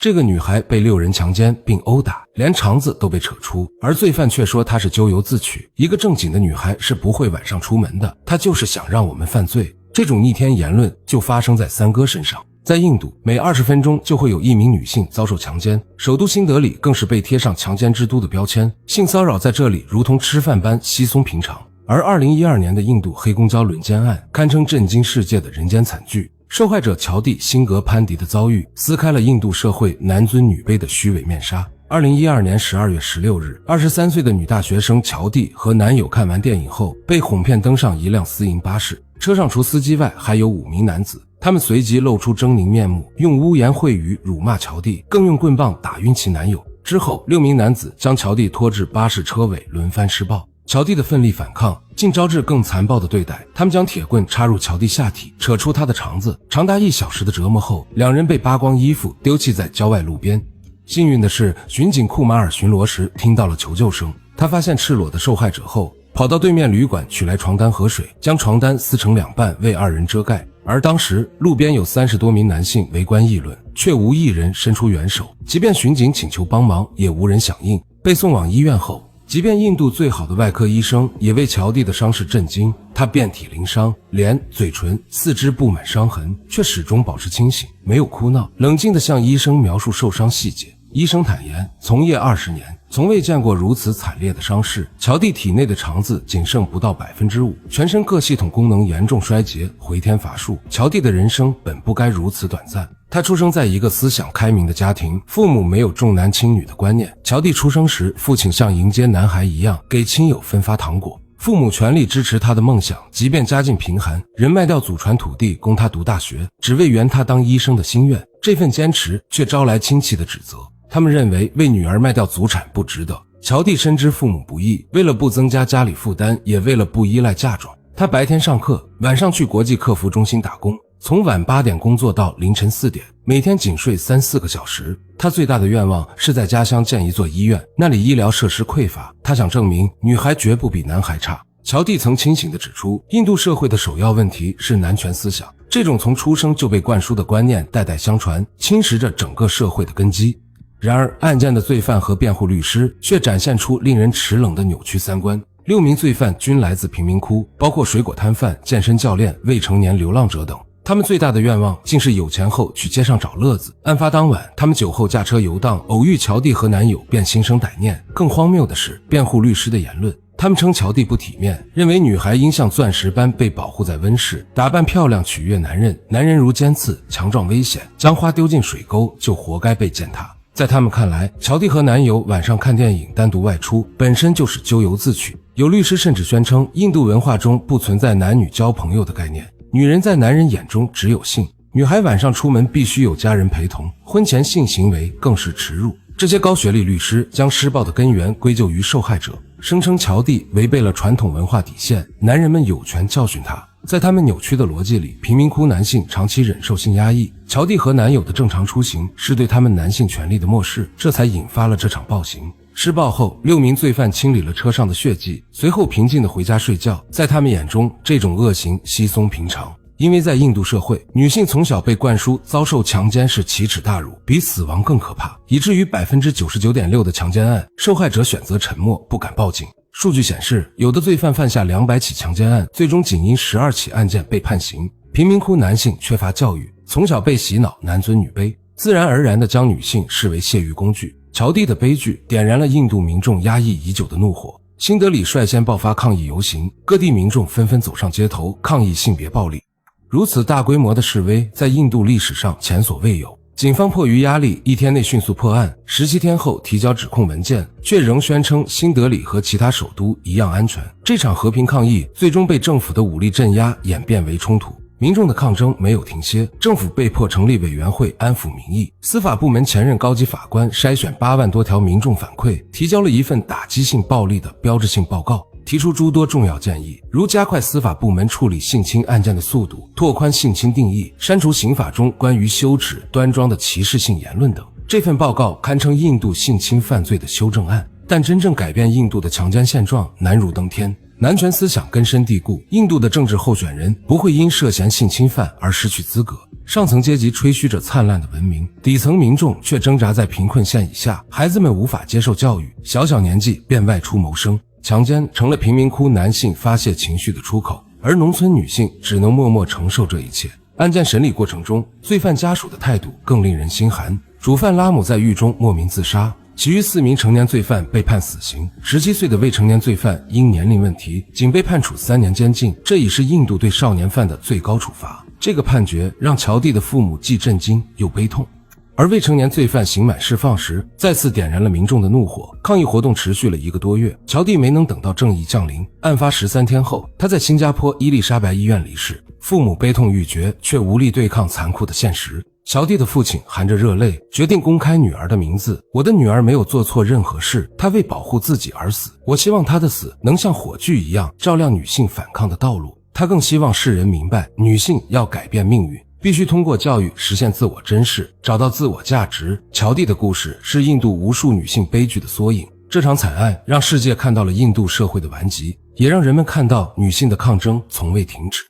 這個女孩被6人強姦並毆打，連腸子都被扯出，而罪犯卻說她是咎由自取。一個正經的女孩是不会晚上出门的，她就是想讓我們犯罪。這種逆天言論就发生在三哥身上。在印度，每20分鐘就会有1名女性遭受强姦，首都新德里更是被貼上强姦之都的標籤，性騷擾在這裡如同吃飯般稀鬆平常。而2012年的印度黑公交輪姦案堪稱震驚世界的人間慘劇，受害者喬蒂·辛格潘迪的遭遇撕開了印度社會男尊女卑的虛偽面紗。2012年12月16日，23歲的女大學生喬蒂和男友看完電影後被哄騙登上一輛私營巴士，車上除司機外還有5名男子，他們隨即露出猙獰面目，用污言秽語辱罵喬蒂，更用棍棒打暈其男友。之後6名男子將喬蒂拖至巴士車尾輪番施暴，喬蒂的奮力反抗竟招致更殘暴的對待，他們將鐵棍插入喬蒂下體，扯出她的腸子，長達1小時的折磨後，2人被扒光衣服丟棄在郊外路邊。幸運的是，巡警庫馬爾巡邏時聽到了求救聲，他發現赤裸的受害者後，跑到对面旅館取来床單和水，将床单撕成2半為2人遮蓋。而當時路邊有30多名男性圍觀議論，卻無一人伸出援手，即便巡警請求幫忙也無人響應。被送往醫院後，即便印度最好的外科醫生也為喬蒂的傷勢震驚，他遍體鱗傷，臉、嘴唇、四肢布滿傷痕，卻始終保持清醒，沒有哭鬧，冷靜地向醫生描述受傷細節。醫生坦言，從業20年，從未見過如此慘烈的傷勢。喬蒂體內的腸子僅剩不到5%，全身各系統功能嚴重衰竭，回天乏術。喬蒂的人生本不該如此短暫。他出生在一個思想開明的家庭，父母沒有重男輕女的觀念。喬蒂出生時，父親像迎接男孩一樣給親友分發糖果。父母全力支持他的夢想，即便家境貧寒，人賣掉祖傳土地供他讀大學，只為圓他當醫生的心願。這份堅持卻招來親戚的指責，他們認為為女兒賣掉祖產不值得。喬蒂深知父母不易，為了不增加家裡負擔，也為了不依賴嫁妝，他白天上課，晚上去國際客服中心打工，從晚8點工作到凌晨4點，每天僅睡3-4個小時。他最大的願望是在家鄉建一座醫院，那裡醫療設施匱乏，他想證明女孩絕不比男孩差。喬蒂曾清醒地指出，印度社會的首要問題是男權思想，這種從出生就被灌輸的觀念代代相傳，侵蝕着整個社會的根基。然而，案件的罪犯和辯護律師卻展現出令人齒冷的扭曲三觀。6名罪犯均來自貧民窟，包括水果攤販、健身教練、未成年流浪者等。他們最大的願望竟是有錢後去街上找樂子。案發當晚，他們酒後駕車遊蕩，偶遇喬蒂和男友，便心生歹念。更荒謬的是，辯護律師的言論，他們稱喬蒂不體面，認為女孩應像鑽石般被保護在溫室，打扮漂亮取悅男人，男人如尖刺，強壯危險，將花丟進水溝就活該被踐踏。在他們看來，喬蒂和男友晚上看電影單獨外出本身就是咎由自取。有律師甚至宣稱，印度文化中不存在男女交朋友的概念，女人在男人眼中只有性，女孩晚上出门必須有家人陪同，婚前性行為更是恥辱。這些高學歷律師將施暴的根源歸咎於受害者，聲稱喬蒂違背了傳統文化底線，男人們有權教訓她。在他們扭曲的邏輯裡，貧民窟男性長期忍受性壓抑，喬蒂和男友的正常出行是對他們男性權利的漠視，這才引發了這場暴行。施暴後，6名罪犯清理了車上的血跡，隨後平靜地回家睡覺。在他們眼中，這種惡行稀鬆平常。因為在印度社會，女性從小被灌輸遭受强姦是奇恥大辱，比死亡更可怕，以至於 99.6% 的强姦案，受害者選擇沉默，不敢報警。數據顯示，有的罪犯犯下200起强姦案，最終僅因12起案件被判刑。貧民窟男性缺乏教育，從小被洗腦男尊女卑，自然而然地将女性視為泄慾工具。喬蒂的悲劇點燃了印度民众壓抑已久的怒火，新德里率先爆發抗議遊行，各地民眾紛紛走上街頭抗議性別暴力。如此大規模的示威在印度歷史上前所未有，警方迫於压力，1天內迅速破案，17天後提交指控文件，卻仍宣稱新德里和其他首都一樣安全。這場和平抗議最終被政府的武力鎮壓演變為衝突，民眾的抗爭沒有停歇，政府被迫成立委員會安撫民意。司法部門前任高級法官篩選8萬多條民眾反饋，提交了一份打擊性暴力的標誌性報告，提出諸多重要建議，如加快司法部門處理性侵案件的速度，拓寬性侵定義，刪除刑法中關於羞恥、端莊的歧視性言論等。這份報告堪稱印度性侵犯罪的修正案，但真正改變印度的强姦現狀難如登天。男權思想根深蒂固，印度的政治候選人不會因涉嫌性侵犯而失去資格。上層階級吹噓着燦爛的文明，底層民眾卻掙扎在貧困線以下，孩子們無法接受教育，小小年紀便外出謀生，強姦成了贫民窟男性發洩情緒的出口，而農村女性只能默默承受這一切。案件審理過程中，罪犯家屬的態度更令人心寒。主犯拉姆在獄中莫名自殺，其餘4名成年罪犯被判死刑，17岁的未成年罪犯因年龄問題仅被判處3年监禁，這已是印度對少年犯的最高處罰。這個判決讓喬蒂的父母既震驚又悲痛。而未成年罪犯刑滿釋放時，再次點燃了民眾的怒火。抗議活動持續了1個多月，喬蒂没能等到正義降臨。案發13天後，他在新加坡伊麗莎白醫院離世，父母悲痛欲絕，卻無力對抗殘酷的現實。喬蒂的父親含着熱淚，決定公開女兒的名字。我的女兒沒有做錯任何事，她為保護自己而死。我希望她的死能像火炬一樣照亮女性反抗的道路。他更希望世人明白，女性要改變命運，必須通過教育實現自我珍视，找到自我價值。喬蒂的故事是印度無數女性悲劇的縮影。這場慘案讓世界看到了印度社會的頑疾，也讓人們看到女性的抗爭從未停止。